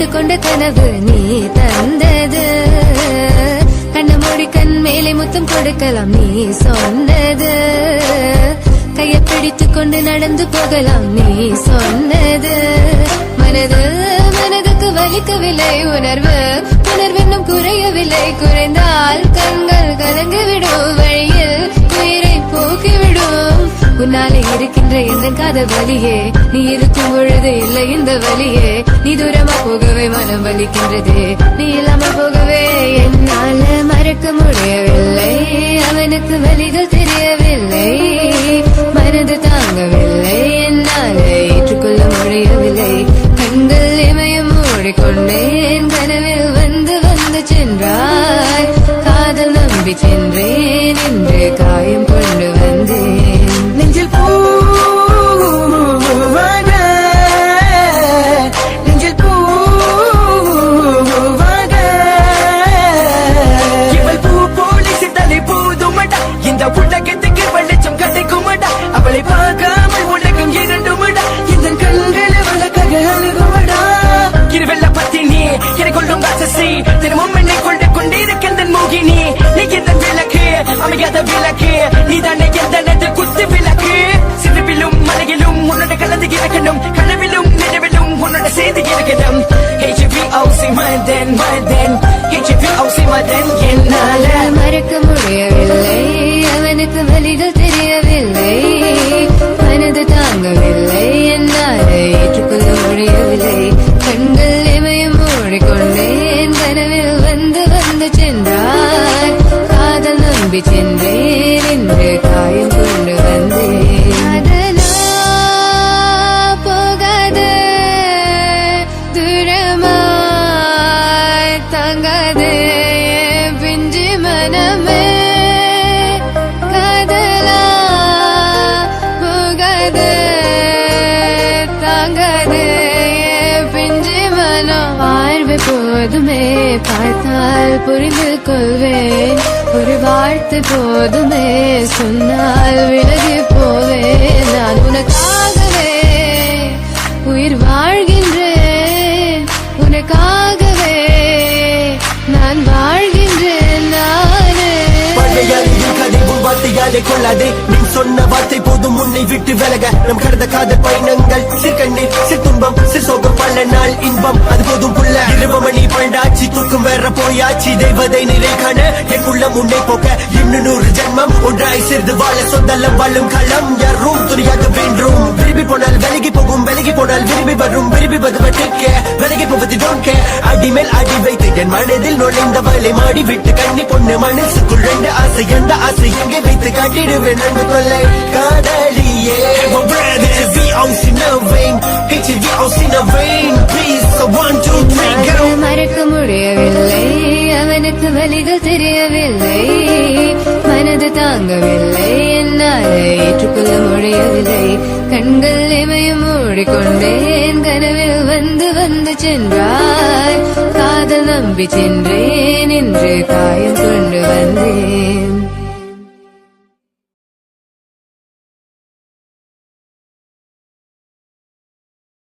கண்டு கொண்ட கனவு நீ தந்தது. கண்ண மூடி கண் மேலே முத்தம் கொடுக்கலாம் நீ சொன்னது. கையை பிடித்துக் கொண்டு நடந்து போகலாம் நீ சொன்னது. மனதுக்கு வலிக்கவில்லை உணர்வு உணர்வென்னும் குறையவில்லை. குறைந்தால் கண்கள் கலங்கிவிடும் வழியில் உயிரை போக்கிவிடும். உன்னாலே இருக்கின்ற எந்த காதல் வலியே நீ இருக்கும் பொழுது இல்லை இந்த வலியே. நீ தூரமா போகவே மனம் வலிக்கின்றது. நீ இல்லாமல் போகவே என்னால மறக்க முடியவில்லை. அவனுக்கு வலிகள் தெரியவில்லை. மனது தாங்கவில்லை. என்னால ஏற்றுக்கொள்ள முடியவில்லை. கண்கள் இமயம் மூடிக்கொண்டேன். கனவில் வந்து வந்து சென்றாய். காதல் நம்பி சென்றேன். இன்று காயம் கொண்டு வந்தேன். நெஞ்சில் பூவாக நெஞ்சில் பூவாக இவள் பூ போலி சித்தலை போதுமடா. இந்த உலகத்துக்கு வெளிச்சம் கிடைக்குமடா. அவளை பார்க்காமல் உலகம் இரண்டுமடா. இந்த கண்களை வழக்காக அழுகுமடா. இருவெல்ல பத்தினி என்னை கொள்ளும் ராட்சசி. தினமும் என்னை கொண்டு கொண்டிருக்கின்ற மோகினி. நீ எந்த விளக்கு அமையாத விளக்கு. நீதானே எந்த குத்து விளக்கு. சிறுவிலும் மலையிலும் உன்னோட கலந்து இருக்கணும். கனவிலும் நினைவிலும் உன்னோட செய்து இருக்கணும். HVOC Madan Madan HVOC Madan. என்னால மறக்க முடியவில்லை. அவனுக்கு வலிகள் தெரியவில்லை. மனது தாங்கவில்லை. என்னால ஏற்றுக்கொள்ள முடியவில்லை. கண்கள் இமயம் மூடிக்கொண்டேன். கனவில் வந்து வந்து சென்றார். காதல் நம்பி சென்றேன். இன்று காயம் கொண்டு வந்தேன். அதனால் போகாது தூரமாய் தங்காது பிஞ்சு மனமே. காதலா போகாது தாங்காது பிஞ்சு மனம். வாழ்வு போதுமே பார்த்தால் புரிந்து கொள்வேன். ஒரு வார்த்தை போதுமே சொன்னால் விலகி போவேன். நான் உனக்காகவே உயிர் வாழ்கின்றேன். உனக்காகவே நான் வாழ்கின்றேன். நானே வார்த்தையாலே கொள்ளாதே. நீ சொன்ன வார்த்தை போதும் உன்னை விட்டு விலக. நம் கடந்த காதல் பயணங்கள் சிற்கண்ணீர் சிற்துன்பம் சிற்சோகம் பல நாள் இன்பம் அது போதும் புள்ள. 20 மணி பண்டாச்சி தூக்கம் வேற போயாச்சி. தெய்வதை நிலை காண என் உள்ளம் உன்னை போக்க 200 ஜென்மம் ஒன்றாய் சேர்ந்து வாழ. சொந்தலம் வாழும் களம் யாரும் துணியாக வேண்டும். விரும்பி போனால் விலகி போகும். விலகி போனால் விரும்பி வரும். விரும்பி வருவதற்க விலகி போவது டோன்ட் கேர். அடிமேல் அடி வைத்து என் மனதில் நுழைந்தவளை மாடி விட்டு கண்ணி பொண்ணு மனசுக்குள் ரெண்டு ஆசை. எந்த ஆசை எங்கே வைத்து காட்டிடுவேன் நன்கு கொள்ளை காதலியே. மறக்க முடியவில்லை. அவனுக்கு வலிகள் தெரியவில்லை. மனது தாங்கவில்லை. என்னால் ஏற்றுக்கொள்ள முடியவில்லை. கண்கள் இமயம் மூடிக்கொண்டேன். கனவில் வந்து வந்து சென்றாய். காதல் நம்பி சென்றேன். இன்று காயம் கொண்டு வந்தேன்.